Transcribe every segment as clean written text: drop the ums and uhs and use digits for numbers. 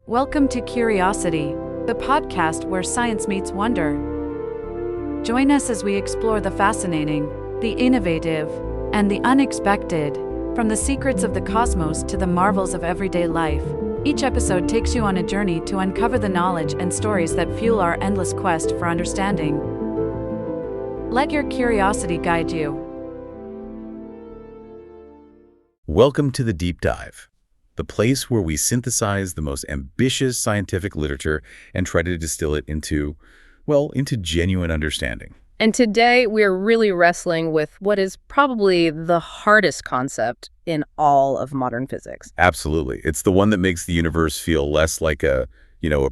Welcome to Curiosity, the podcast where science meets wonder. Join us as we explore the fascinating, the innovative, and the unexpected, from the secrets of the cosmos to the marvels of everyday life. Each episode takes you on a journey to uncover the knowledge and stories that fuel our endless quest for understanding. Let your curiosity guide you. Welcome to the Deep Dive, the place where we synthesize the most ambitious scientific literature and try to distill it into genuine understanding. And today we're really wrestling with what is probably the hardest concept in all of modern physics. Absolutely. It's the one that makes the universe feel less like a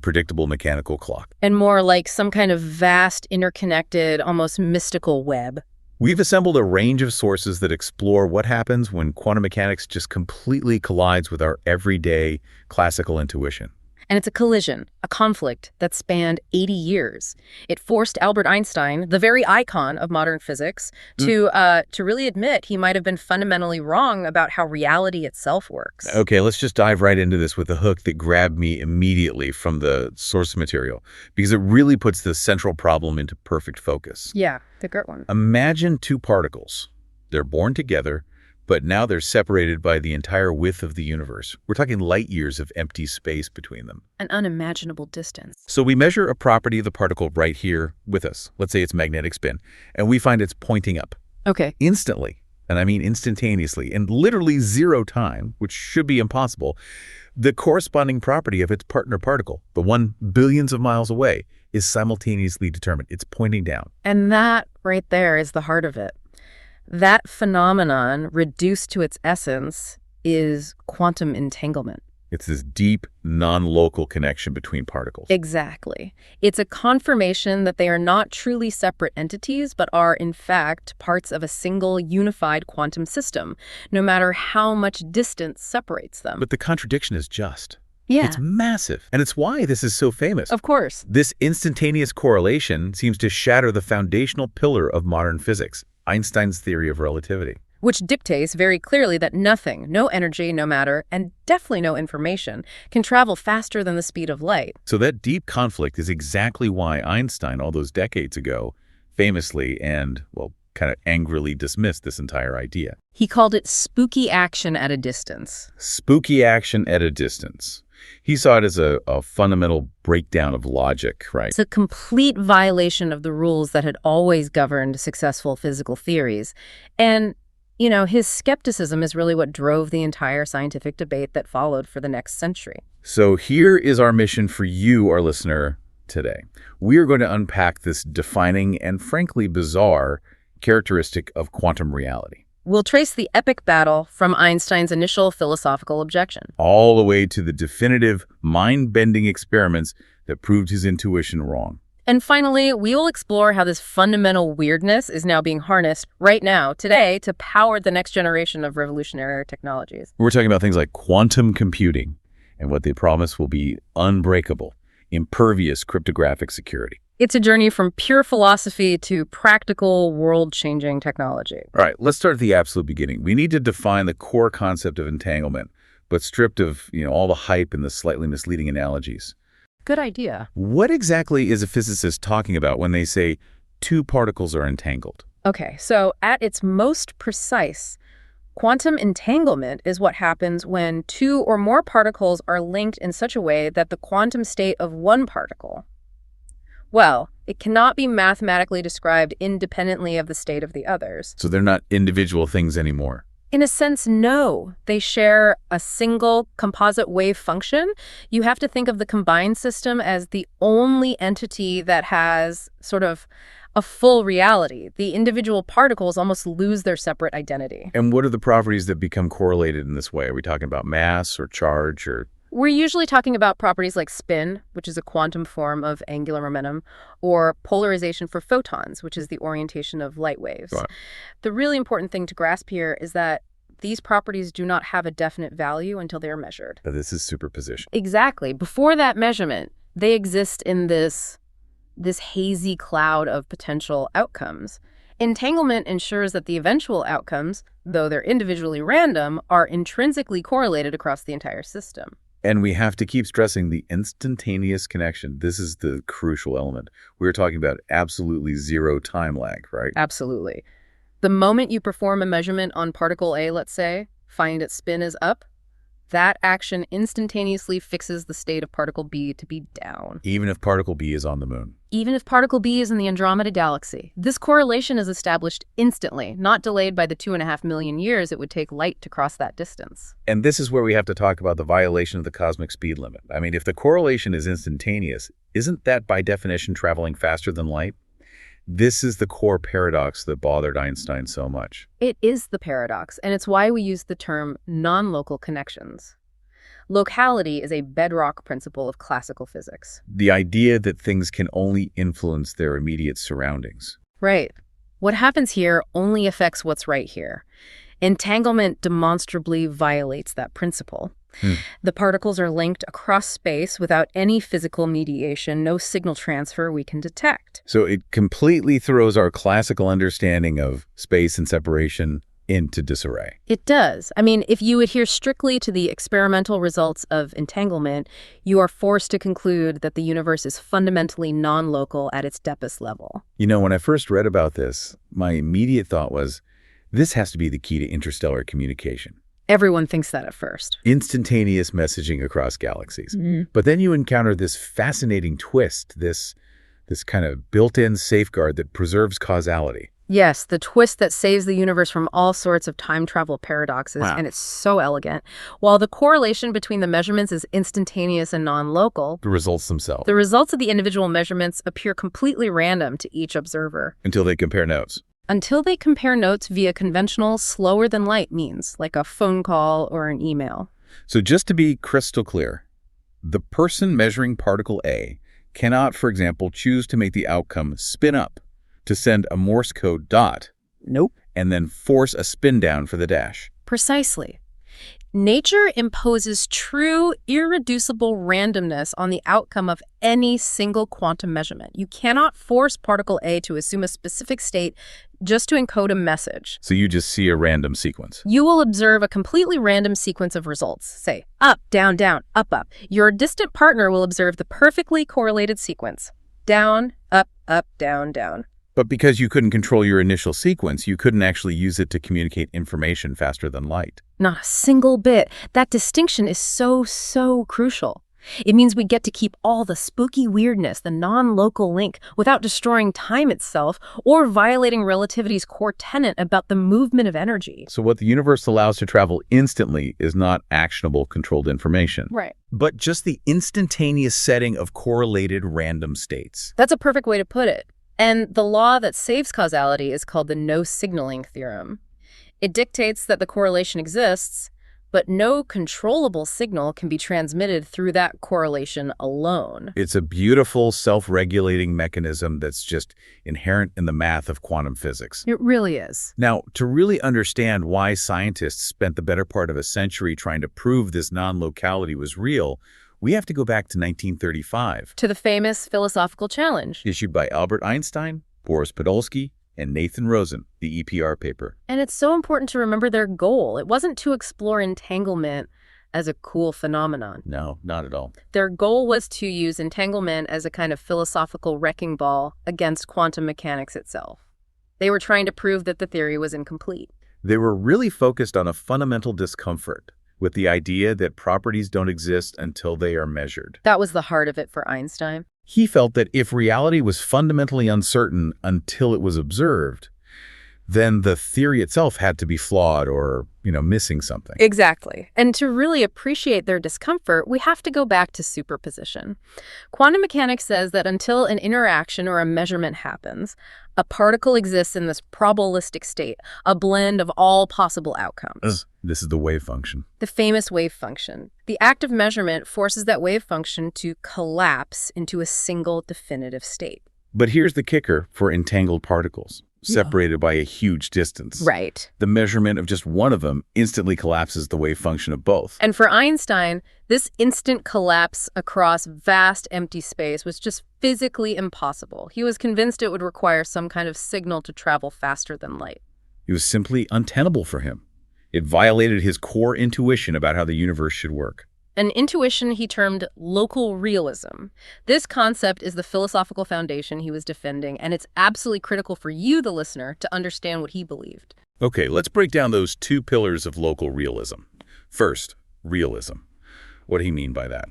predictable mechanical clock. And more like some kind of vast, interconnected, almost mystical web. We've assembled a range of sources that explore what happens when quantum mechanics just completely collides with our everyday classical intuition. And it's a collision, a conflict that spanned 80 years. It forced Albert Einstein, the very icon of modern physics, to really admit he might have been fundamentally wrong about how reality itself works. Okay, let's just dive right into this with a hook that grabbed me immediately from the source material, because it really puts the central problem into perfect focus. Yeah, the great one. Imagine two particles. They're born together, but now they're separated by the entire width of the universe. We're talking light years of empty space between them. An unimaginable distance. So we measure a property of the particle right here with us. Let's say it's magnetic spin, and we find it's pointing up. Okay. Instantly, and I mean instantaneously, in literally zero time, which should be impossible, the corresponding property of its partner particle, the one billions of miles away, is simultaneously determined. It's pointing down. And that right there is the heart of it. That phenomenon, reduced to its essence, is quantum entanglement. It's this deep, non-local connection between particles. Exactly. It's a confirmation that they are not truly separate entities, but are, in fact, parts of a single, unified quantum system, no matter how much distance separates them. But the contradiction is just. Yeah. It's massive. And it's why this is so famous. Of course. This instantaneous correlation seems to shatter the foundational pillar of modern physics, Einstein's theory of relativity. Which dictates very clearly that nothing, no energy, no matter, and definitely no information, can travel faster than the speed of light. So that deep conflict is exactly why Einstein, all those decades ago, famously and, kind of angrily dismissed this entire idea. He called it spooky action at a distance. Spooky action at a distance. He saw it as a fundamental breakdown of logic, right? It's a complete violation of the rules that had always governed successful physical theories. And, his skepticism is really what drove the entire scientific debate that followed for the next century. So here is our mission for you, our listener, today. We are going to unpack this defining and frankly bizarre characteristic of quantum reality. We'll trace the epic battle from Einstein's initial philosophical objection, all the way to the definitive, mind-bending experiments that proved his intuition wrong. And finally, we will explore how this fundamental weirdness is now being harnessed right now, today, to power the next generation of revolutionary technologies. We're talking about things like quantum computing and what they promise will be unbreakable, impervious cryptographic security. It's a journey from pure philosophy to practical, world-changing technology. All right, let's start at the absolute beginning. We need to define the core concept of entanglement, but stripped of, all the hype and the slightly misleading analogies. Good idea. What exactly is a physicist talking about when they say two particles are entangled? Okay, so at its most precise, quantum entanglement is what happens when two or more particles are linked in such a way that the quantum state of one particle, it cannot be mathematically described independently of the state of the others. So they're not individual things anymore. In a sense, no. They share a single composite wave function. You have to think of the combined system as the only entity that has sort of a full reality. The individual particles almost lose their separate identity. And what are the properties that become correlated in this way? Are we talking about mass or charge or... We're usually talking about properties like spin, which is a quantum form of angular momentum, or polarization for photons, which is the orientation of light waves. Right. The really important thing to grasp here is that these properties do not have a definite value until they are measured. But this is superposition. Exactly. Before that measurement, they exist in this hazy cloud of potential outcomes. Entanglement ensures that the eventual outcomes, though they're individually random, are intrinsically correlated across the entire system. And we have to keep stressing the instantaneous connection. This is the crucial element. We're talking about absolutely zero time lag, right? Absolutely. The moment you perform a measurement on particle A, let's say, find its spin is up, that action instantaneously fixes the state of particle B to be down. Even if particle B is on the moon. Even if particle B is in the Andromeda galaxy. This correlation is established instantly, not delayed by the 2.5 million years it would take light to cross that distance. And this is where we have to talk about the violation of the cosmic speed limit. I mean, if the correlation is instantaneous, isn't that by definition traveling faster than light? This is the core paradox that bothered Einstein so much. It is the paradox, and it's why we use the term non-local connections. Locality is a bedrock principle of classical physics. The idea that things can only influence their immediate surroundings. Right. What happens here only affects what's right here. Entanglement demonstrably violates that principle. The particles are linked across space without any physical mediation, no signal transfer we can detect. So it completely throws our classical understanding of space and separation into disarray. It does. I mean, if you adhere strictly to the experimental results of entanglement, you are forced to conclude that the universe is fundamentally non-local at its deepest level. You know, when I first read about this, my immediate thought was, this has to be the key to interstellar communication. Everyone thinks that at first. Instantaneous messaging across galaxies. But then you encounter this fascinating twist, this kind of built-in safeguard that preserves causality. Yes, the twist that saves the universe from all sorts of time travel paradoxes, Wow. and it's so elegant. While the correlation between the measurements is instantaneous and non-local, The results themselves. the results of the individual measurements appear completely random to each observer. Until they compare notes. Until they compare notes via conventional slower-than-light means, like a phone call or an email. So just to be crystal clear, the person measuring particle A cannot, for example, choose to make the outcome spin up, to send a Morse code dot, Nope. and then force a spin down for the dash. Precisely. Nature imposes true, irreducible randomness on the outcome of any single quantum measurement. You cannot force particle A to assume a specific state just to encode a message. So you just see a random sequence. You will observe a completely random sequence of results, say up, down, down, up, up. Your distant partner will observe the perfectly correlated sequence, down, up, down, down. But because you couldn't control your initial sequence, you couldn't actually use it to communicate information faster than light. Not a single bit. That distinction is so crucial. It means we get to keep all the spooky weirdness, the non-local link, without destroying time itself or violating relativity's core tenet about the movement of energy. So what the universe allows to travel instantly is not actionable controlled information, Right. but just the instantaneous setting of correlated random states. That's a perfect way to put it. And the law that saves causality is called the no-signaling theorem. It dictates that the correlation exists, but no controllable signal can be transmitted through that correlation alone. It's a beautiful self-regulating mechanism that's just inherent in the math of quantum physics. It really is. Now, to really understand why scientists spent the better part of a century trying to prove this non-locality was real, we have to go back to 1935. To the famous philosophical challenge. Issued by Albert Einstein, Boris Podolsky, and Nathan Rosen, the EPR paper. And it's so important to remember their goal. It wasn't to explore entanglement as a cool phenomenon. No, not at all. Their goal was to use entanglement as a kind of philosophical wrecking ball against quantum mechanics itself. They were trying to prove that the theory was incomplete. They were really focused on a fundamental discomfort with the idea that properties don't exist until they are measured. That was the heart of it for Einstein. He felt that if reality was fundamentally uncertain until it was observed, then the theory itself had to be flawed or, missing something. Exactly. And to really appreciate their discomfort, we have to go back to superposition. Quantum mechanics says that until an interaction or a measurement happens, a particle exists in this probabilistic state, a blend of all possible outcomes. This is the wave function. The famous wave function. The act of measurement forces that wave function to collapse into a single definitive state. But here's the kicker for entangled particles, separated by a huge distance. Right. The measurement of just one of them instantly collapses the wave function of both. And for Einstein, this instant collapse across vast empty space was just physically impossible. He was convinced it would require some kind of signal to travel faster than light. It was simply untenable for him. It violated his core intuition about how the universe should work. an intuition he termed local realism. This concept is the philosophical foundation he was defending, and it's absolutely critical for you, the listener, to understand what he believed. Okay, let's break down those two pillars of local realism. First, realism. What do you mean by that?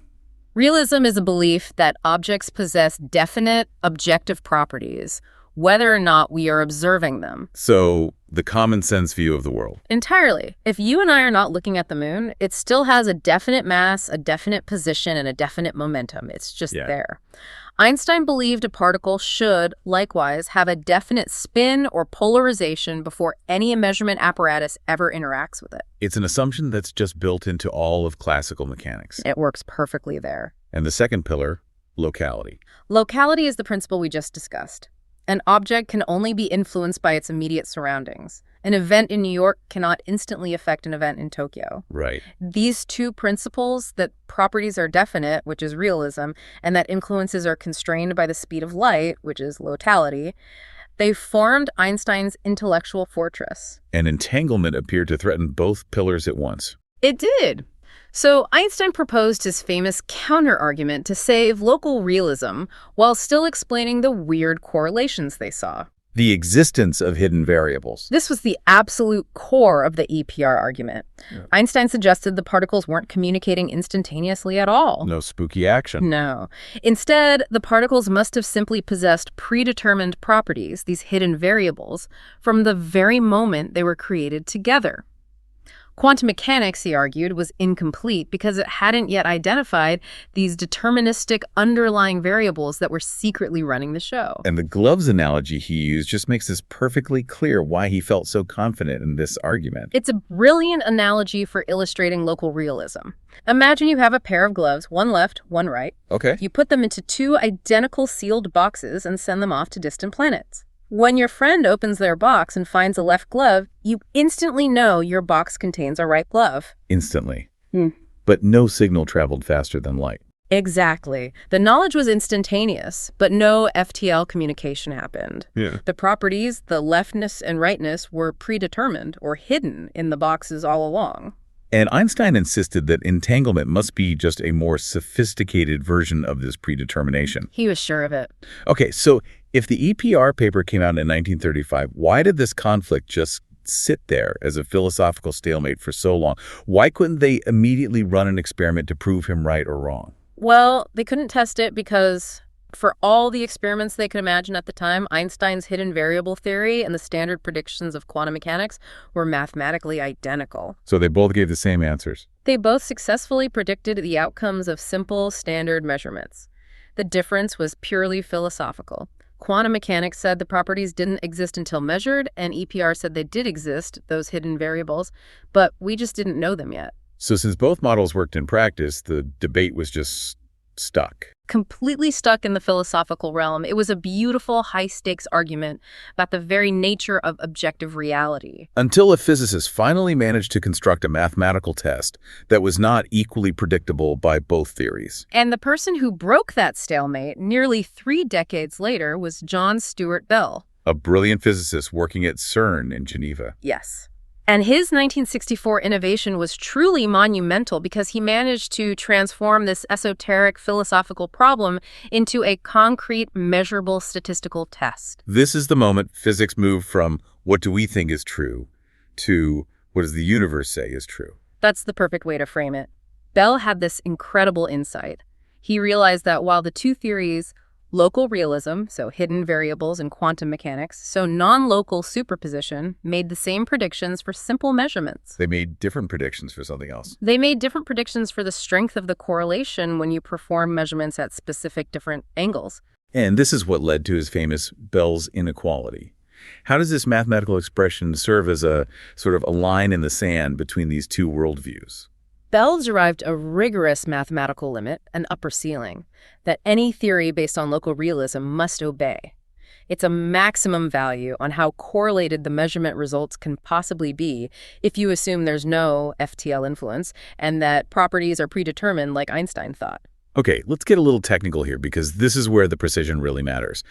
Realism is a belief that objects possess definite, objective properties, whether or not we are observing them. So, the common sense view of the world. Entirely. If you and I are not looking at the moon, it still has a definite mass, a definite position, and a definite momentum. It's just there. Einstein believed a particle should, likewise, have a definite spin or polarization before any measurement apparatus ever interacts with it. It's an assumption that's just built into all of classical mechanics. It works perfectly there. And the second pillar, locality. Locality is the principle we just discussed. An object can only be influenced by its immediate surroundings. An event in New York cannot instantly affect an event in Tokyo. Right. These two principles, that properties are definite, which is realism, and that influences are constrained by the speed of light, which is locality, they formed Einstein's intellectual fortress. And entanglement appeared to threaten both pillars at once. It did. So Einstein proposed his famous counter-argument to save local realism while still explaining the weird correlations they saw. The existence of hidden variables. This was the absolute core of the EPR argument. Yeah. Einstein suggested the particles weren't communicating instantaneously at all. No spooky action. No. Instead, the particles must have simply possessed predetermined properties, these hidden variables, from the very moment they were created together. Quantum mechanics, he argued, was incomplete because it hadn't yet identified these deterministic underlying variables that were secretly running the show. And the gloves analogy he used just makes this perfectly clear why he felt so confident in this argument. It's a brilliant analogy for illustrating local realism. Imagine you have a pair of gloves, one left, one right. Okay. You put them into two identical sealed boxes and send them off to distant planets. When your friend opens their box and finds a left glove, you instantly know your box contains a right glove. Instantly. But no signal traveled faster than light. Exactly. The knowledge was instantaneous, but no FTL communication happened. Yeah. The properties, the leftness and rightness, were predetermined or hidden in the boxes all along. And Einstein insisted that entanglement must be just a more sophisticated version of this predetermination. He was sure of it. Okay, so if the EPR paper came out in 1935, why did this conflict just sit there as a philosophical stalemate for so long? Why couldn't they immediately run an experiment to prove him right or wrong? Well, they couldn't test it because for all the experiments they could imagine at the time, Einstein's hidden variable theory and the standard predictions of quantum mechanics were mathematically identical. So they both gave the same answers. They both successfully predicted the outcomes of simple standard measurements. The difference was purely philosophical. Quantum mechanics said the properties didn't exist until measured, and EPR said they did exist, those hidden variables, but we just didn't know them yet. So since both models worked in practice, the debate was just stuck. Completely stuck in the philosophical realm. It was a beautiful, high-stakes argument about the very nature of objective reality. Until a physicist finally managed to construct a mathematical test that was not equally predictable by both theories. And the person who broke that stalemate nearly 3 decades later was John Stuart Bell. A brilliant physicist working at CERN in Geneva. Yes. And his 1964 innovation was truly monumental because he managed to transform this esoteric philosophical problem into a concrete, measurable statistical test. This is the moment physics moved from what do we think is true to what does the universe say is true. That's the perfect way to frame it. Bell had this incredible insight. He realized that while the two theories, local realism, so hidden variables in quantum mechanics, so non-local superposition, made the same predictions for simple measurements. They made different predictions for something else. They made different predictions for the strength of the correlation when you perform measurements at specific different angles. And this is what led to his famous Bell's inequality. How does this mathematical expression serve as a sort of a line in the sand between these two worldviews? Bell derived a rigorous mathematical limit, an upper ceiling, that any theory based on local realism must obey. It's a maximum value on how correlated the measurement results can possibly be if you assume there's no FTL influence and that properties are predetermined like Einstein thought. Okay, let's get a little technical here because this is where the precision really matters.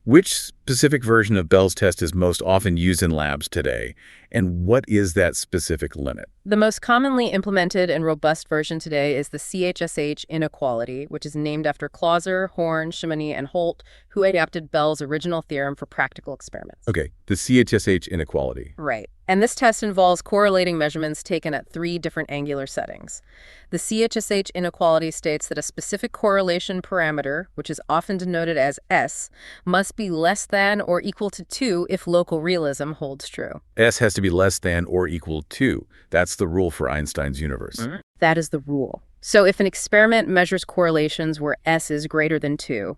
Which specific version of Bell's test is most often used in labs today, and what is that specific limit? The most commonly implemented and robust version today is the CHSH inequality, which is named after Clauser, Horn, Chamonix, and Holt, who adapted Bell's original theorem for practical experiments. Okay, the CHSH inequality. Right. And this test involves correlating measurements taken at 3 different angular settings. The CHSH inequality states that a specific correlation parameter, which is often denoted as S, must be less than or equal to 2 if local realism holds true. S has to be less than or equal to. That's the rule for Einstein's universe. That is the rule. So if an experiment measures correlations where S is greater than 2,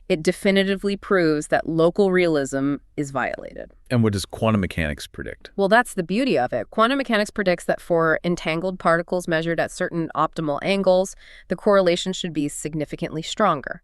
it definitively proves that local realism is violated. And what does quantum mechanics predict? Well, that's the beauty of it. Quantum mechanics predicts that for entangled particles measured at certain optimal angles, the correlation should be significantly stronger.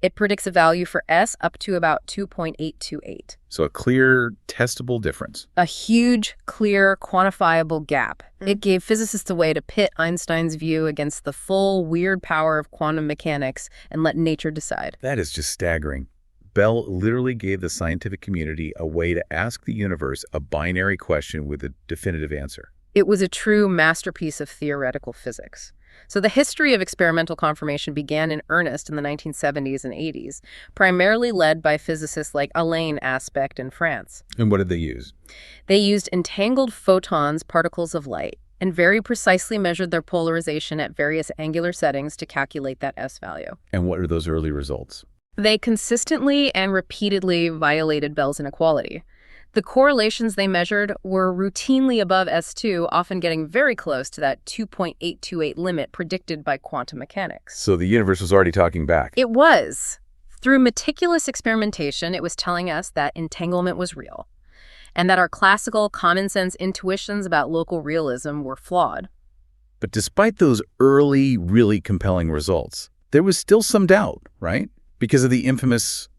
It predicts a value for S up to about 2.828. So a clear, testable difference. A huge, clear, quantifiable gap. It gave physicists a way to pit Einstein's view against the full, weird power of quantum mechanics and let nature decide. That is just staggering. Bell literally gave the scientific community a way to ask the universe a binary question with a definitive answer. It was a true masterpiece of theoretical physics. So the history of experimental confirmation began in earnest in the 1970s and 80s, primarily led by physicists like Alain Aspect in France. And what did they use? They used entangled photons, particles of light, and very precisely measured their polarization at various angular settings to calculate that S value. And what are those early results? They consistently and repeatedly violated Bell's inequality. The correlations they measured were routinely above S2, often getting very close to that 2.828 limit predicted by quantum mechanics. So the universe was already talking back. It was. Through meticulous experimentation, it was telling us that entanglement was real, and that our classical common-sense intuitions about local realism were flawed. But despite those early, really compelling results, there was still some doubt, right? Because of the infamous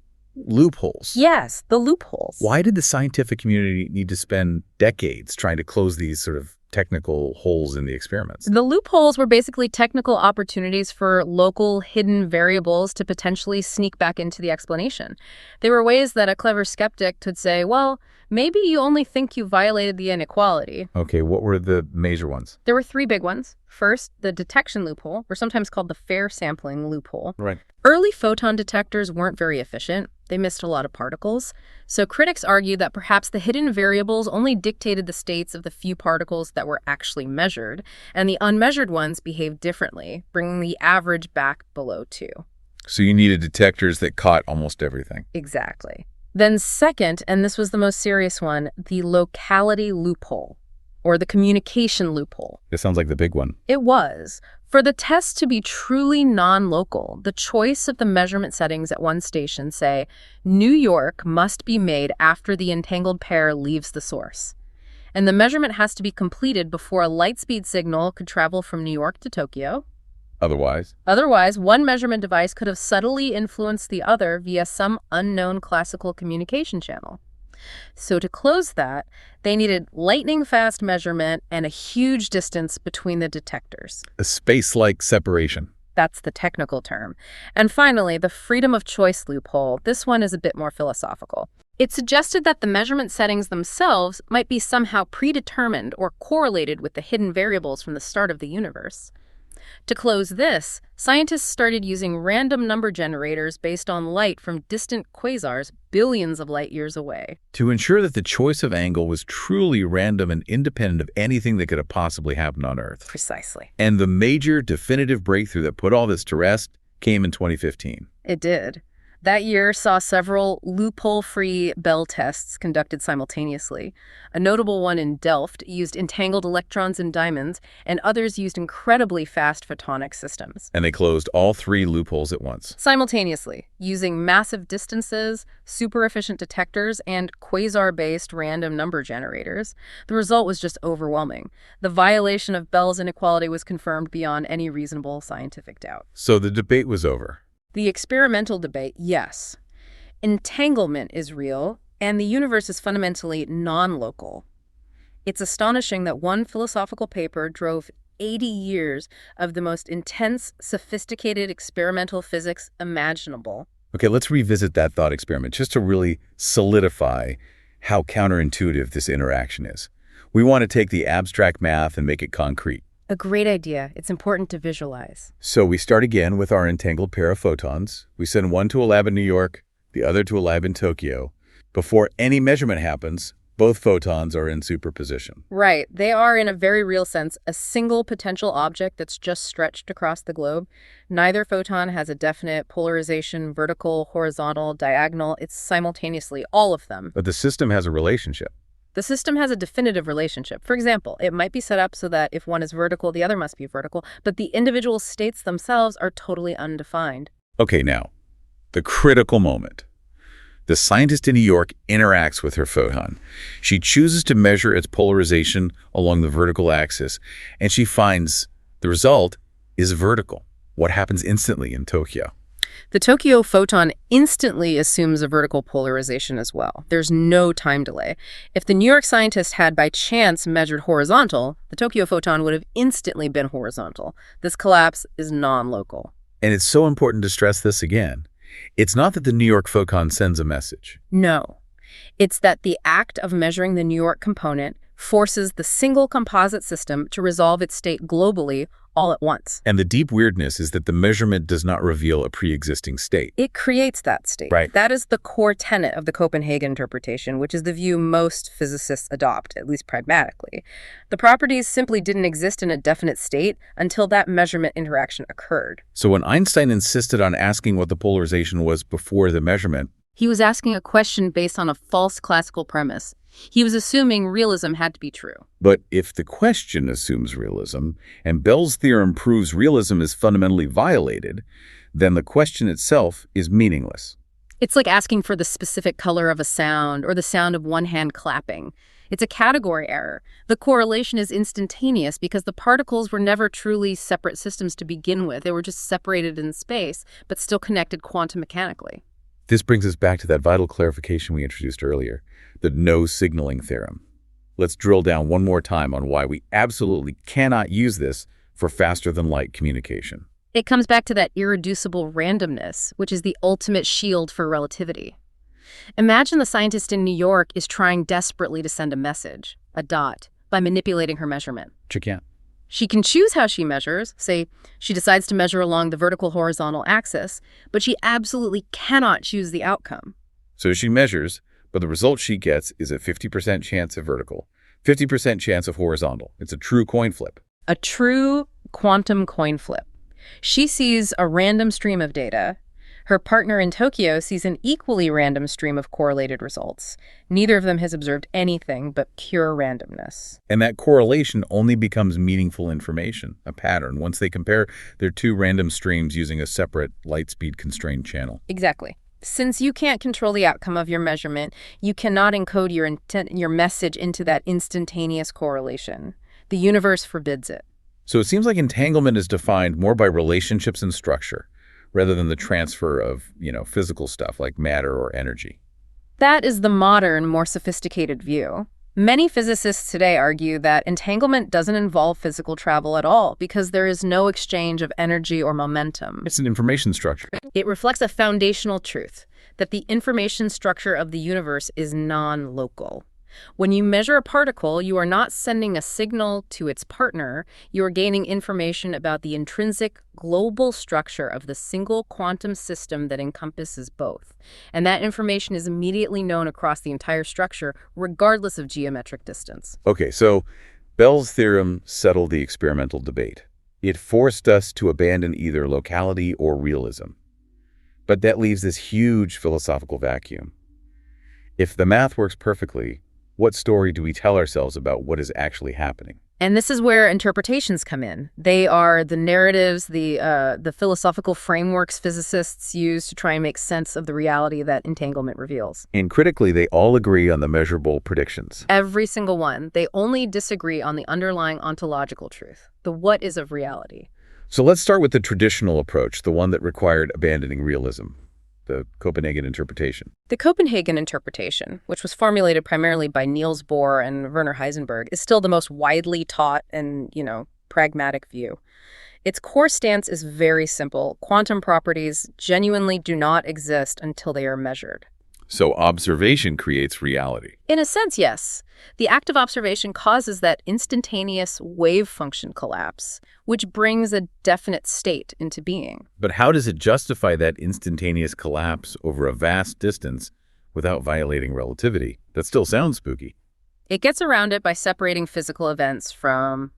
loopholes. Yes, the loopholes. Why did the scientific community need to spend decades trying to close these sort of technical holes in the experiments? The loopholes were basically technical opportunities for local hidden variables to potentially sneak back into the explanation. They were ways that a clever skeptic could say, well, maybe you only think you violated the inequality. Okay, what were the major ones? There were 3 big ones. First, the detection loophole, or sometimes called the fair sampling loophole. Right. Early photon detectors weren't very efficient. They missed a lot of particles. So critics argued that perhaps the hidden variables only dictated the states of the few particles that were actually measured, and the unmeasured ones behaved differently, bringing the average back below 2. So you needed detectors that caught almost everything. Exactly. Then second, and this was the most serious one, the locality loophole, or the communication loophole. This sounds like the big one. It was. For the test to be truly non-local, the choice of the measurement settings at one station, say, New York, must be made after the entangled pair leaves the source. And the measurement has to be completed before a light speed signal could travel from New York to Tokyo. Otherwise, one measurement device could have subtly influenced the other via some unknown classical communication channel. So to close that, they needed lightning-fast measurement and a huge distance between the detectors. A space-like separation. That's the technical term. And finally, the freedom of choice loophole. This one is a bit more philosophical. It suggested that the measurement settings themselves might be somehow predetermined or correlated with the hidden variables from the start of the universe. To close this, scientists started using random number generators based on light from distant quasars billions of light years away. To ensure that the choice of angle was truly random and independent of anything that could have possibly happened on Earth. Precisely. And the major definitive breakthrough that put all this to rest came in 2015. It did. That year saw several loophole-free Bell tests conducted simultaneously. A notable one in Delft used entangled electrons in diamonds, and others used incredibly fast photonic systems. And they closed all 3 loopholes at once. Simultaneously, using massive distances, super-efficient detectors, and quasar-based random number generators. The result was just overwhelming. The violation of Bell's inequality was confirmed beyond any reasonable scientific doubt. So the debate was over. The experimental debate, yes. Entanglement is real, and the universe is fundamentally non-local. It's astonishing that one philosophical paper drove 80 years of the most intense, sophisticated experimental physics imaginable. Okay, let's revisit that thought experiment just to really solidify how counterintuitive this interaction is. We want to take the abstract math and make it concrete. A great idea. It's important to visualize. So we start again with our entangled pair of photons. We send one to a lab in New York, the other to a lab in Tokyo. Before any measurement happens, both photons are in superposition. Right. They are, in a very real sense, a single potential object that's just stretched across the globe. Neither photon has a definite polarization, vertical, horizontal, diagonal. It's simultaneously all of them. But the system has a relationship. The system has a definitive relationship. For example, it might be set up so that if one is vertical, the other must be vertical, but the individual states themselves are totally undefined. Okay, now, the critical moment. The scientist in New York interacts with her photon. She chooses to measure its polarization along the vertical axis, and she finds the result is vertical. What happens instantly in Tokyo? The Tokyo photon instantly assumes a vertical polarization as well. There's no time delay. If the New York scientist had by chance measured horizontal, the Tokyo photon would have instantly been horizontal. This collapse is non-local. And it's so important to stress this again. It's not that the New York photon sends a message. No. It's that the act of measuring the New York component forces the single composite system to resolve its state globally all at once. And the deep weirdness is that the measurement does not reveal a pre-existing state. It creates that state. Right. That is the core tenet of the Copenhagen interpretation, which is the view most physicists adopt, at least pragmatically. The properties simply didn't exist in a definite state until that measurement interaction occurred. So when Einstein insisted on asking what the polarization was before the measurement, He was asking a question based on a false classical premise. He was assuming realism had to be true. but if the question assumes realism, and Bell's theorem proves realism is fundamentally violated, then the question itself is meaningless. It's like asking for the specific color of a sound or the sound of one hand clapping. It's a category error. The correlation is instantaneous because the particles were never truly separate systems to begin with. They were just separated in space, but still connected quantum mechanically. This brings us back to that vital clarification we introduced earlier, the no signaling theorem. Let's drill down one more time on why we absolutely cannot use this for faster-than-light communication. It comes back to that irreducible randomness, which is the ultimate shield for relativity. Imagine the scientist in New York is trying desperately to send a message, a dot, by manipulating her measurement. She can't. She can choose how she measures. Say, she decides to measure along the vertical-horizontal axis, but she absolutely cannot choose the outcome. So she measures, but the result she gets is a 50% chance of vertical, 50% chance of horizontal. It's a true coin flip. A true quantum coin flip. She sees a random stream of data. Her partner in Tokyo sees an equally random stream of correlated results. Neither of them has observed anything but pure randomness. And that correlation only becomes meaningful information, a pattern, once they compare their two random streams using a separate light-speed-constrained channel. Exactly. Since you can't control the outcome of your measurement, you cannot encode your message into that instantaneous correlation. The universe forbids it. So it seems like entanglement is defined more by relationships and structure, rather than the transfer of, physical stuff like matter or energy. That is the modern, more sophisticated view. Many physicists today argue that entanglement doesn't involve physical travel at all because there is no exchange of energy or momentum. It's an information structure. It reflects a foundational truth, that the information structure of the universe is non-local. When you measure a particle, you are not sending a signal to its partner. You are gaining information about the intrinsic global structure of the single quantum system that encompasses both. And that information is immediately known across the entire structure, regardless of geometric distance. Okay, so Bell's theorem settled the experimental debate. It forced us to abandon either locality or realism. But that leaves this huge philosophical vacuum. If the math works perfectly, what story do we tell ourselves about what is actually happening? And this is where interpretations come in. They are the narratives, the philosophical frameworks physicists use to try and make sense of the reality that entanglement reveals. And critically, they all agree on the measurable predictions. Every single one. They only disagree on the underlying ontological truth, the what is of reality. So let's start with the traditional approach, the one that required abandoning realism, the Copenhagen interpretation. The Copenhagen interpretation, which was formulated primarily by Niels Bohr and Werner Heisenberg, is still the most widely taught and, pragmatic view. Its core stance is very simple. Quantum properties genuinely do not exist until they are measured. So observation creates reality. In a sense, yes. The act of observation causes that instantaneous wave function collapse, which brings a definite state into being. But how does it justify that instantaneous collapse over a vast distance without violating relativity? That still sounds spooky. It gets around it by separating physical events from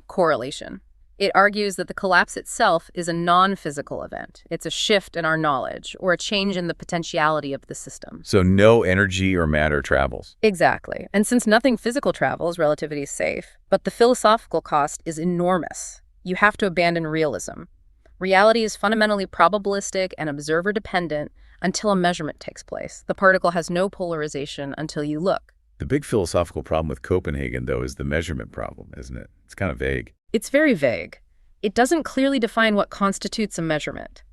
correlation. It argues that the collapse itself is a non-physical event. It's a shift in our knowledge or a change in the potentiality of the system. So no energy or matter travels. Exactly. And since nothing physical travels, relativity is safe. But the philosophical cost is enormous. You have to abandon realism. Reality is fundamentally probabilistic and observer-dependent until a measurement takes place. The particle has no polarization until you look. The big philosophical problem with Copenhagen, though, is the measurement problem, isn't it? It's kind of vague. It's very vague. It doesn't clearly define what constitutes a measurement.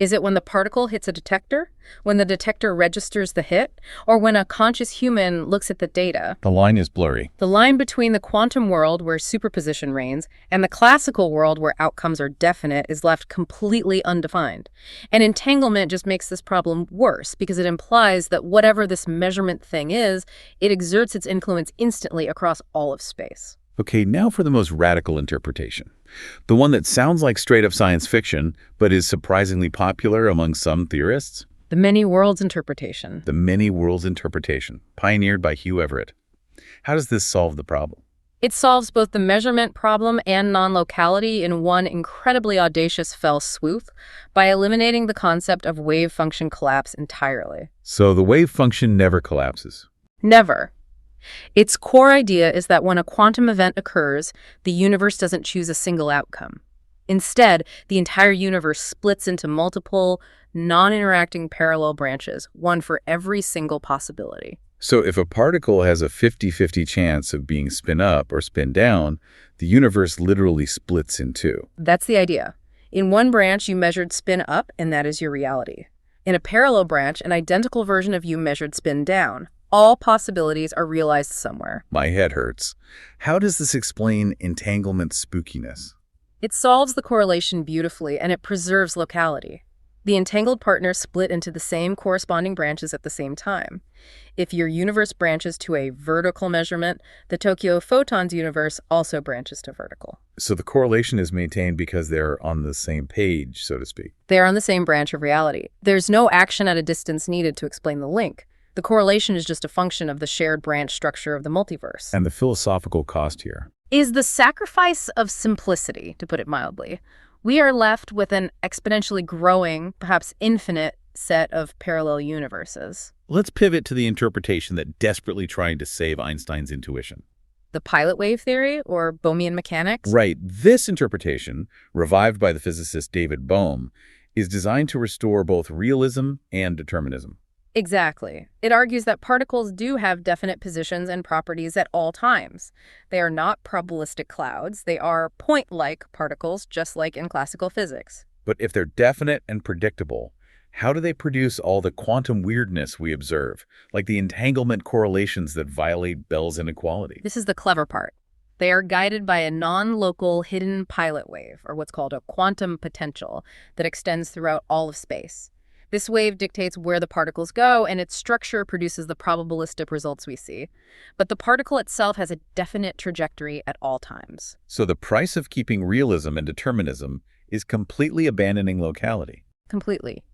Is it when the particle hits a detector? When the detector registers the hit? Or when a conscious human looks at the data? The line is blurry. The line between the quantum world, where superposition reigns, and the classical world, where outcomes are definite, is left completely undefined. And entanglement just makes this problem worse, because it implies that whatever this measurement thing is, it exerts its influence instantly across all of space. Okay, now for the most radical interpretation. The one that sounds like straight-up science fiction, but is surprisingly popular among some theorists. The many worlds interpretation. The many worlds interpretation, pioneered by Hugh Everett. How does this solve the problem? It solves both the measurement problem and non-locality in one incredibly audacious fell swoop by eliminating the concept of wave function collapse entirely. So the wave function never collapses. Never. Its core idea is that when a quantum event occurs, the universe doesn't choose a single outcome. Instead, the entire universe splits into multiple, non-interacting parallel branches, one for every single possibility. So if a particle has a 50-50 chance of being spin up or spin down, the universe literally splits in two. That's the idea. In one branch, you measured spin up, and that is your reality. In a parallel branch, an identical version of you measured spin down. All possibilities are realized somewhere. My head hurts. How does this explain entanglement spookiness? It solves the correlation beautifully, and it preserves locality. The entangled partners split into the same corresponding branches at the same time. If your universe branches to a vertical measurement, the Tokyo photons universe also branches to vertical. So the correlation is maintained because they're on the same page, so to speak. They're on the same branch of reality. There's no action at a distance needed to explain the link. The correlation is just a function of the shared branch structure of the multiverse. And the philosophical cost here is the sacrifice of simplicity, to put it mildly. We are left with an exponentially growing, perhaps infinite, set of parallel universes. Let's pivot to the interpretation that desperately tried to save Einstein's intuition. The pilot wave theory, or Bohmian mechanics? Right. This interpretation, revived by the physicist David Bohm, is designed to restore both realism and determinism. Exactly. It argues that particles do have definite positions and properties at all times. They are not probabilistic clouds. They are point-like particles, just like in classical physics. But if they're definite and predictable, how do they produce all the quantum weirdness we observe, like the entanglement correlations that violate Bell's inequality? This is the clever part. They are guided by a non-local hidden pilot wave, or what's called a quantum potential, that extends throughout all of space. This wave dictates where the particles go, and its structure produces the probabilistic results we see. But the particle itself has a definite trajectory at all times. So the price of keeping realism and determinism is completely abandoning locality. Completely.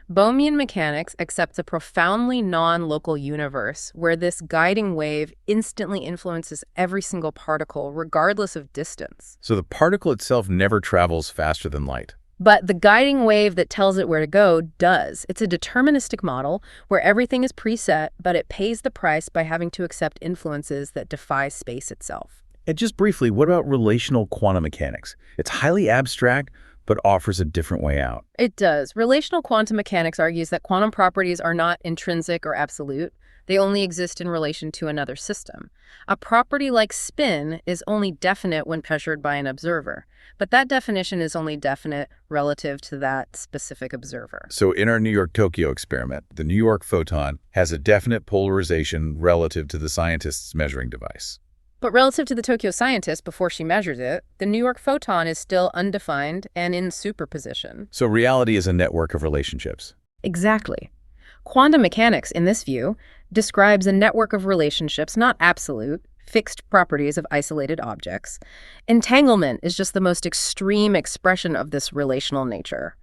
Bohmian mechanics accepts a profoundly non-local universe where this guiding wave instantly influences every single particle, regardless of distance. So the particle itself never travels faster than light. But the guiding wave that tells it where to go does. It's a deterministic model where everything is preset, but it pays the price by having to accept influences that defy space itself. And just briefly, what about relational quantum mechanics? It's highly abstract, but offers a different way out. It does. Relational quantum mechanics argues that quantum properties are not intrinsic or absolute. They only exist in relation to another system. A property like spin is only definite when measured by an observer, but that definition is only definite relative to that specific observer. So in our New York-Tokyo experiment, the New York photon has a definite polarization relative to the scientist's measuring device. But relative to the Tokyo scientist before she measured it, the New York photon is still undefined and in superposition. So reality is a network of relationships. Exactly. Quantum mechanics, in this view, describes a network of relationships, not absolute, fixed properties of isolated objects. Entanglement is just the most extreme expression of this relational nature.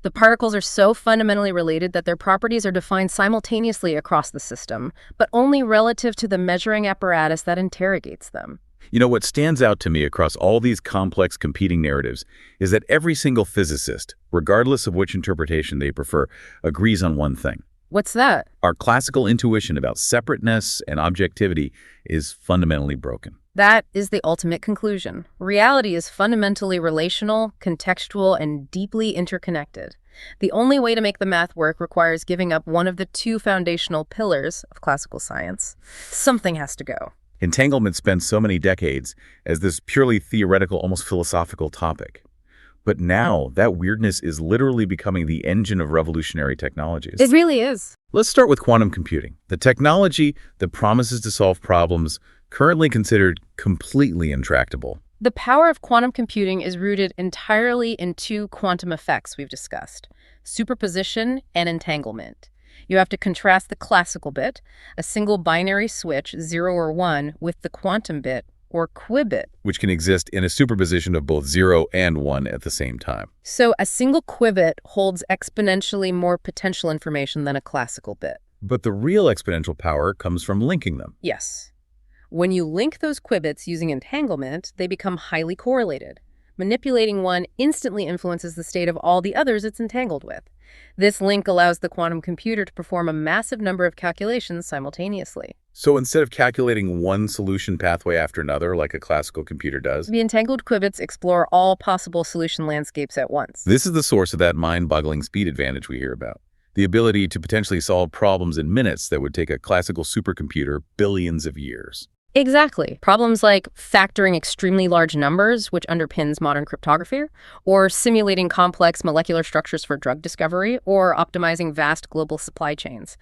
The particles are so fundamentally related that their properties are defined simultaneously across the system, but only relative to the measuring apparatus that interrogates them. You know, what stands out to me across all these complex competing narratives is that every single physicist, regardless of which interpretation they prefer, agrees on one thing. What's that? Our classical intuition about separateness and objectivity is fundamentally broken. That is the ultimate conclusion. Reality is fundamentally relational, contextual, and deeply interconnected. The only way to make the math work requires giving up one of the two foundational pillars of classical science. Something has to go. Entanglement spent so many decades as this purely theoretical, almost philosophical topic. But now, that weirdness is literally becoming the engine of revolutionary technologies. It really is. Let's start with quantum computing, the technology that promises to solve problems currently considered completely intractable. The power of quantum computing is rooted entirely in two quantum effects we've discussed: superposition and entanglement. You have to contrast the classical bit, a single binary switch, 0 or 1, with the quantum bit, or qubit, which can exist in a superposition of both 0 and 1 at the same time. So a single qubit holds exponentially more potential information than a classical bit. But the real exponential power comes from linking them. Yes. When you link those qubits using entanglement, they become highly correlated. Manipulating one instantly influences the state of all the others it's entangled with. This link allows the quantum computer to perform a massive number of calculations simultaneously. So instead of calculating one solution pathway after another like a classical computer does, the entangled qubits explore all possible solution landscapes at once. This is the source of that mind-boggling speed advantage we hear about. The ability to potentially solve problems in minutes that would take a classical supercomputer billions of years. Exactly. Problems like factoring extremely large numbers, which underpins modern cryptography, or simulating complex molecular structures for drug discovery, or optimizing vast global supply chains.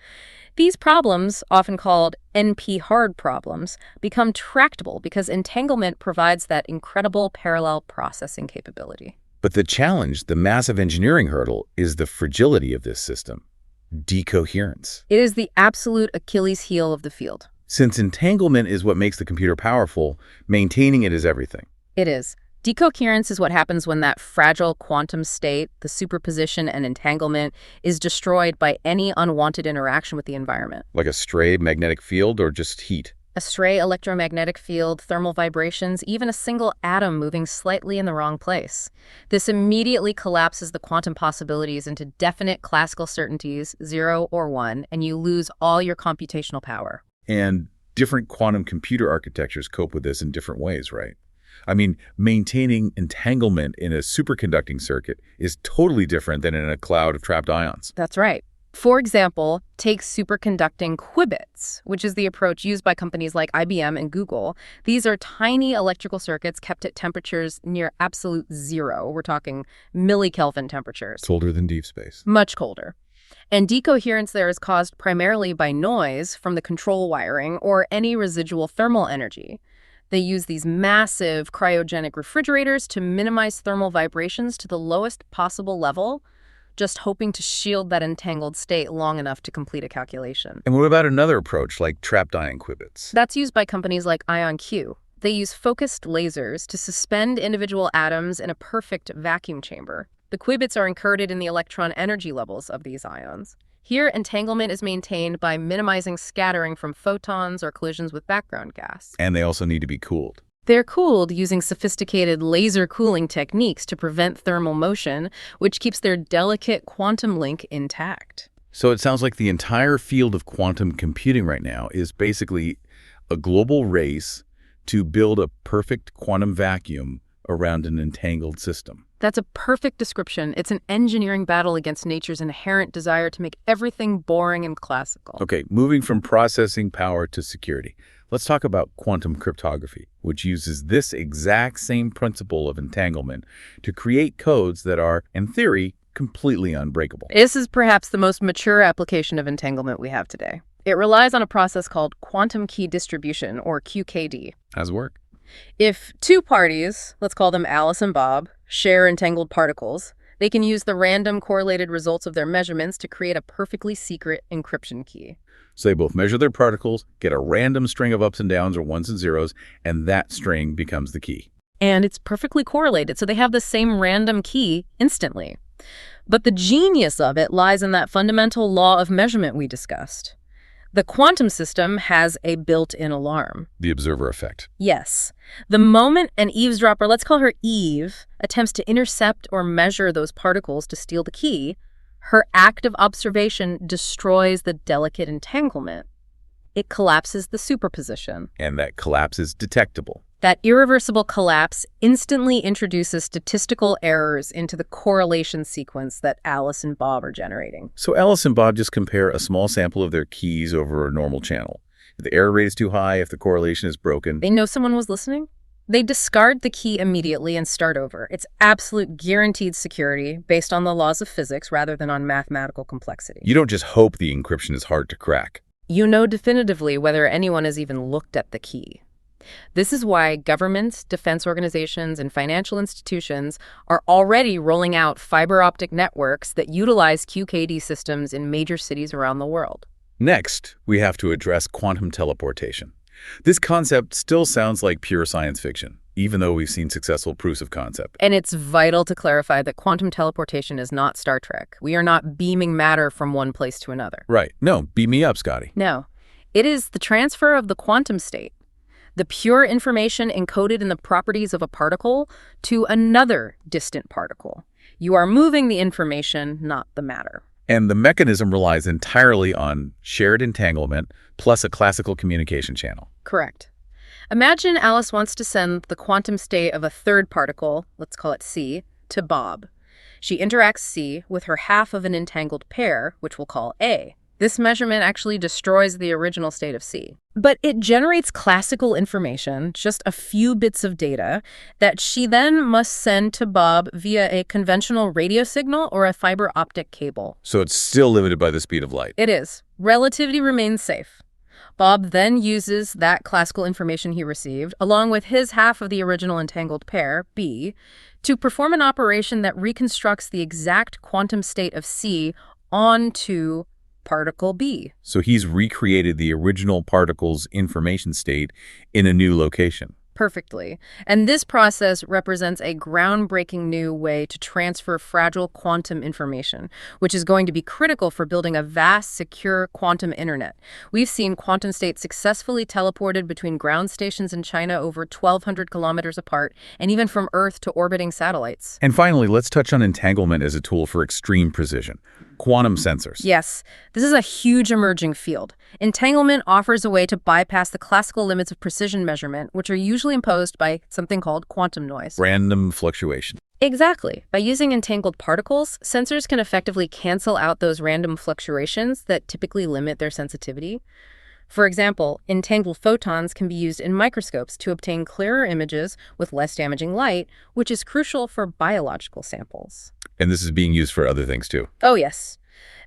These problems, often called NP-hard problems, become tractable because entanglement provides that incredible parallel processing capability. But the challenge, the massive engineering hurdle, is the fragility of this system: decoherence. It is the absolute Achilles heel of the field. Since entanglement is what makes the computer powerful, maintaining it is everything. It is. Decoherence is what happens when that fragile quantum state, the superposition and entanglement, is destroyed by any unwanted interaction with the environment. Like a stray magnetic field or just heat? A stray electromagnetic field, thermal vibrations, even a single atom moving slightly in the wrong place. This immediately collapses the quantum possibilities into definite classical certainties, 0 or 1, and you lose all your computational power. And different quantum computer architectures cope with this in different ways, right? I mean, maintaining entanglement in a superconducting circuit is totally different than in a cloud of trapped ions. That's right. For example, take superconducting qubits, which is the approach used by companies like IBM and Google. These are tiny electrical circuits kept at temperatures near absolute zero. We're talking millikelvin temperatures. Colder than deep space. Much colder. And decoherence there is caused primarily by noise from the control wiring or any residual thermal energy. They use these massive cryogenic refrigerators to minimize thermal vibrations to the lowest possible level, just hoping to shield that entangled state long enough to complete a calculation. And what about another approach like trapped ion qubits? That's used by companies like IonQ. They use focused lasers to suspend individual atoms in a perfect vacuum chamber. The qubits are encoded in the electron energy levels of these ions. Here, entanglement is maintained by minimizing scattering from photons or collisions with background gas. And they also need to be cooled. They're cooled using sophisticated laser cooling techniques to prevent thermal motion, which keeps their delicate quantum link intact. So it sounds like the entire field of quantum computing right now is basically a global race to build a perfect quantum vacuum around an entangled system. That's a perfect description. It's an engineering battle against nature's inherent desire to make everything boring and classical. Okay, moving from processing power to security. Let's talk about quantum cryptography, which uses this exact same principle of entanglement to create codes that are, in theory, completely unbreakable. This is perhaps the most mature application of entanglement we have today. It relies on a process called quantum key distribution, or QKD. How's it work? If two parties, let's call them Alice and Bob, share entangled particles, they can use the random correlated results of their measurements to create a perfectly secret encryption key. So they both measure their particles, get a random string of ups and downs or ones and zeros, and that string becomes the key. And it's perfectly correlated, so they have the same random key instantly. But the genius of it lies in that fundamental law of measurement we discussed. The quantum system has a built-in alarm. The observer effect. Yes. The moment an eavesdropper, let's call her Eve, attempts to intercept or measure those particles to steal the key, her active observation destroys the delicate entanglement. It collapses the superposition. And that collapse is detectable. That irreversible collapse instantly introduces statistical errors into the correlation sequence that Alice and Bob are generating. So Alice and Bob just compare a small sample of their keys over a normal channel. If the error rate is too high, if the correlation is broken... They know someone was listening? They discard the key immediately and start over. It's absolute guaranteed security based on the laws of physics rather than on mathematical complexity. You don't just hope the encryption is hard to crack. You know definitively whether anyone has even looked at the key. This is why governments, defense organizations, and financial institutions are already rolling out fiber optic networks that utilize QKD systems in major cities around the world. Next, we have to address quantum teleportation. This concept still sounds like pure science fiction, even though we've seen successful proofs of concept. And it's vital to clarify that quantum teleportation is not Star Trek. We are not beaming matter from one place to another. Right. No, beam me up, Scotty. No. It is the transfer of the quantum state, the pure information encoded in the properties of a particle, to another distant particle. You are moving the information, not the matter. And the mechanism relies entirely on shared entanglement plus a classical communication channel. Correct. Imagine Alice wants to send the quantum state of a third particle, let's call it C, to Bob. She interacts C with her half of an entangled pair, which we'll call A. This measurement actually destroys the original state of C. But it generates classical information, just a few bits of data, that she then must send to Bob via a conventional radio signal or a fiber optic cable. So it's still limited by the speed of light. It is. Relativity remains safe. Bob then uses that classical information he received, along with his half of the original entangled pair, B, to perform an operation that reconstructs the exact quantum state of C onto particle B. So he's recreated the original particle's information state in a new location. Perfectly. And this process represents a groundbreaking new way to transfer fragile quantum information, which is going to be critical for building a vast, secure quantum internet. We've seen quantum states successfully teleported between ground stations in China over 1,200 kilometers apart, and even from Earth to orbiting satellites. And finally, let's touch on entanglement as a tool for extreme precision. Quantum sensors. Yes, this is a huge emerging field. Entanglement offers a way to bypass the classical limits of precision measurement, which are usually imposed by something called quantum noise. Random fluctuation. Exactly. By using entangled particles, sensors can effectively cancel out those random fluctuations that typically limit their sensitivity. For example, entangled photons can be used in microscopes to obtain clearer images with less damaging light, which is crucial for biological samples. And this is being used for other things too. Oh, yes.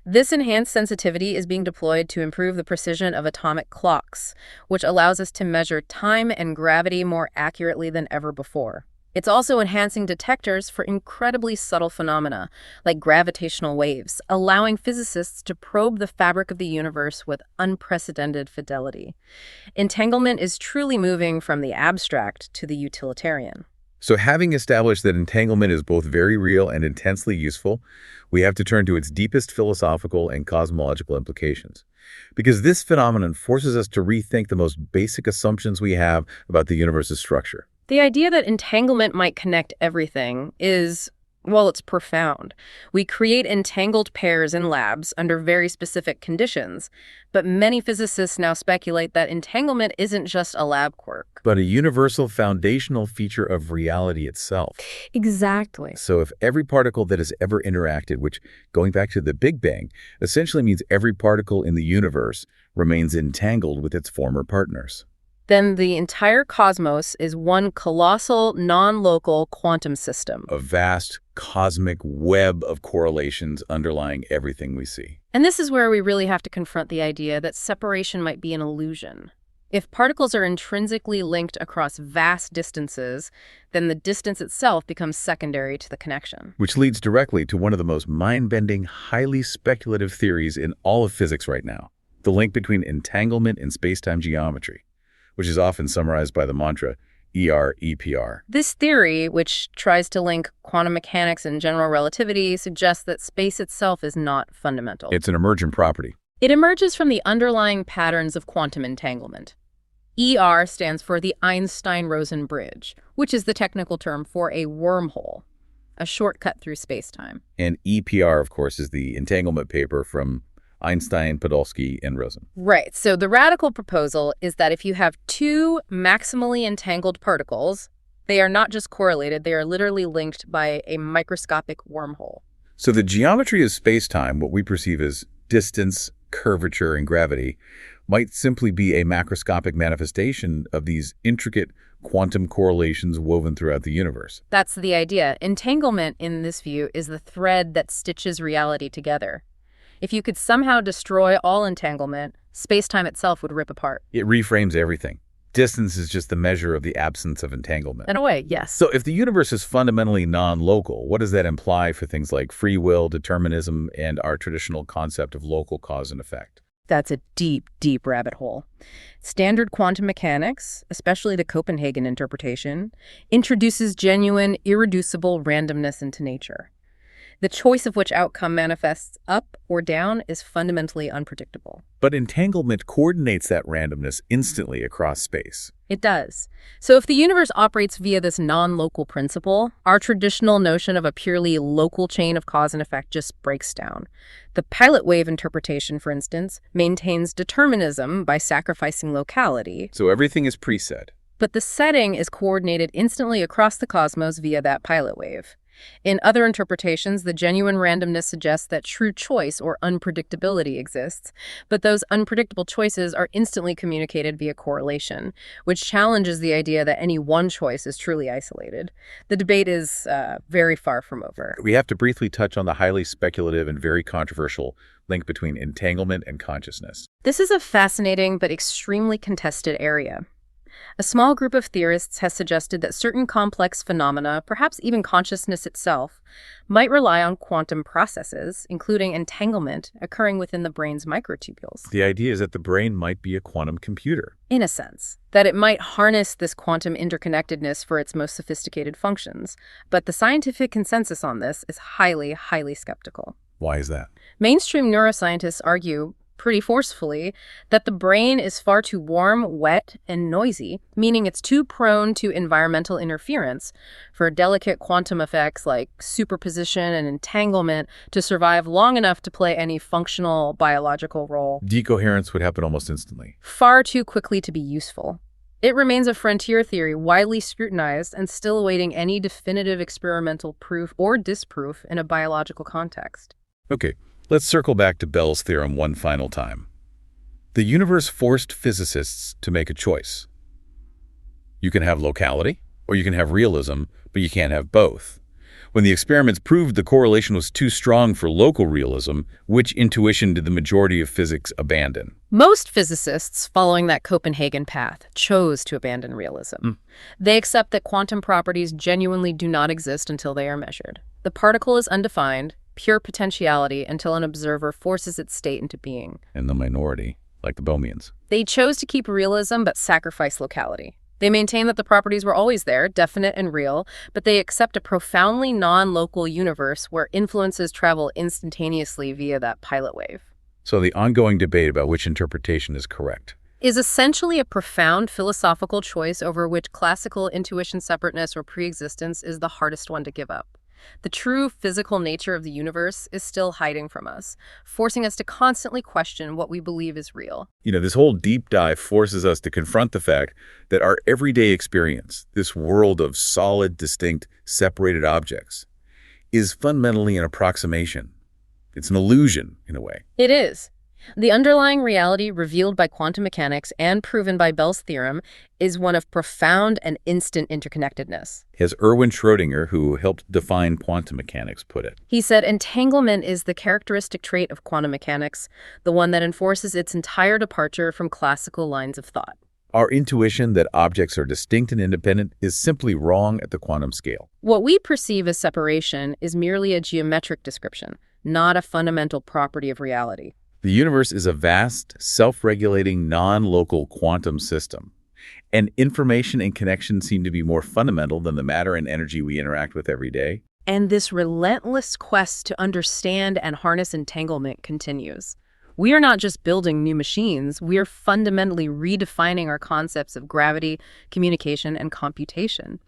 This enhanced sensitivity is being deployed to improve the precision of atomic clocks, which allows us to measure time and gravity more accurately than ever before. It's also enhancing detectors for incredibly subtle phenomena, like gravitational waves, allowing physicists to probe the fabric of the universe with unprecedented fidelity. Entanglement is truly moving from the abstract to the utilitarian. So having established that entanglement is both very real and intensely useful, we have to turn to its deepest philosophical and cosmological implications. Because this phenomenon forces us to rethink the most basic assumptions we have about the universe's structure. The idea that entanglement might connect everything is, well, it's profound. We create entangled pairs in labs under very specific conditions, but many physicists now speculate that entanglement isn't just a lab quirk. But a universal foundational feature of reality itself. Exactly. So if every particle that has ever interacted, which, going back to the Big Bang, essentially means every particle in the universe remains entangled with its former partners, then the entire cosmos is one colossal, non-local quantum system. a vast cosmic web of correlations underlying everything we see. And this is where we really have to confront the idea that separation might be an illusion. If particles are intrinsically linked across vast distances, then the distance itself becomes secondary to the connection. Which leads directly to one of the most mind-bending, highly speculative theories in all of physics right now, the link between entanglement and space-time geometry, which is often summarized by the mantra ER-EPR. This theory, which tries to link quantum mechanics and general relativity, suggests that space itself is not fundamental. It's an emergent property. It emerges from the underlying patterns of quantum entanglement. ER stands for the Einstein-Rosen bridge, which is the technical term for a wormhole, a shortcut through space-time. And EPR, of course, is the entanglement paper from Einstein, Podolsky, and Rosen. Right. So the radical proposal is that if you have two maximally entangled particles, they are not just correlated, they are literally linked by a microscopic wormhole. So the geometry of space-time, what we perceive as distance, curvature, and gravity, might simply be a macroscopic manifestation of these intricate quantum correlations woven throughout the universe. That's the idea. Entanglement, in this view, is the thread that stitches reality together. If you could somehow destroy all entanglement, space-time itself would rip apart. It reframes everything. Distance is just the measure of the absence of entanglement. In a way, yes. So if the universe is fundamentally non-local, what does that imply for things like free will, determinism, and our traditional concept of local cause and effect? That's a deep, deep rabbit hole. Standard quantum mechanics, especially the Copenhagen interpretation, introduces genuine, irreducible randomness into nature. The choice of which outcome manifests up or down is fundamentally unpredictable. But entanglement coordinates that randomness instantly across space. It does. So if the universe operates via this non-local principle, our traditional notion of a purely local chain of cause and effect just breaks down. The pilot wave interpretation, for instance, maintains determinism by sacrificing locality. So everything is preset. But the setting is coordinated instantly across the cosmos via that pilot wave. In other interpretations, the genuine randomness suggests that true choice or unpredictability exists, but those unpredictable choices are instantly communicated via correlation, which challenges the idea that any one choice is truly isolated. The debate is very far from over. We have to briefly touch on the highly speculative and very controversial link between entanglement and consciousness. This is a fascinating but extremely contested area. A small group of theorists has suggested that certain complex phenomena, perhaps even consciousness itself, might rely on quantum processes, including entanglement, occurring within the brain's microtubules. The idea is that the brain might be a quantum computer. In a sense, that it might harness this quantum interconnectedness for its most sophisticated functions. But the scientific consensus on this is highly, highly skeptical. Why is that? Mainstream neuroscientists argue pretty forcefully that the brain is far too warm, wet, and noisy, meaning it's too prone to environmental interference for delicate quantum effects like superposition and entanglement to survive long enough to play any functional biological role. Decoherence would happen almost instantly. Far too quickly to be useful. It remains a frontier theory widely scrutinized and still awaiting any definitive experimental proof or disproof in a biological context. Okay. Let's circle back to Bell's theorem one final time. The universe forced physicists to make a choice. You can have locality, or you can have realism, but you can't have both. When the experiments proved the correlation was too strong for local realism, which intuition did the majority of physics abandon? Most physicists, following that Copenhagen path, chose to abandon realism. They accept that quantum properties genuinely do not exist until they are measured. The particle is undefined, pure potentiality until an observer forces its state into being. And the minority, like the Bohmians. They chose to keep realism but sacrifice locality. They maintain that the properties were always there, definite and real, but they accept a profoundly non-local universe where influences travel instantaneously via that pilot wave. So the ongoing debate about which interpretation is correct is essentially a profound philosophical choice over which classical intuition separateness or preexistence is the hardest one to give up. The true physical nature of the universe is still hiding from us, forcing us to constantly question what we believe is real. This whole deep dive forces us to confront the fact that our everyday experience, this world of solid, distinct, separated objects, is fundamentally an approximation. It's an illusion, in a way. It is. The underlying reality revealed by quantum mechanics and proven by Bell's theorem is one of profound and instant interconnectedness. As Erwin Schrödinger, who helped define quantum mechanics, put it. He said entanglement is the characteristic trait of quantum mechanics, the one that enforces its entire departure from classical lines of thought. Our intuition that objects are distinct and independent is simply wrong at the quantum scale. What we perceive as separation is merely a geometric description, not a fundamental property of reality. The universe is a vast, self-regulating, non-local quantum system, and information and connection seem to be more fundamental than the matter and energy we interact with every day. And this relentless quest to understand and harness entanglement continues. We are not just building new machines, we are fundamentally redefining our concepts of gravity, communication, and computation.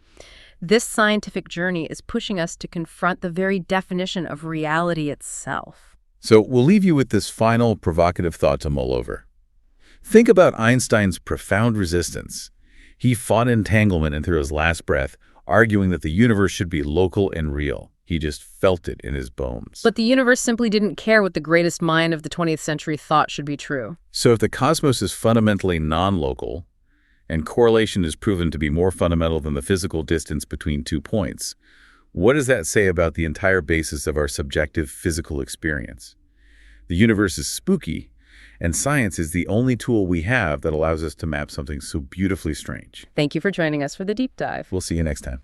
This scientific journey is pushing us to confront the very definition of reality itself. So we'll leave you with this final provocative thought to mull over. Think about Einstein's profound resistance. He fought entanglement until his last breath, arguing that the universe should be local and real. He just felt it in his bones. But the universe simply didn't care what the greatest mind of the 20th century thought should be true. So if the cosmos is fundamentally non-local, and correlation is proven to be more fundamental than the physical distance between 2 points, what does that say about the entire basis of our subjective physical experience? The universe is spooky, and science is the only tool we have that allows us to map something so beautifully strange. Thank you for joining us for the deep dive. We'll see you next time.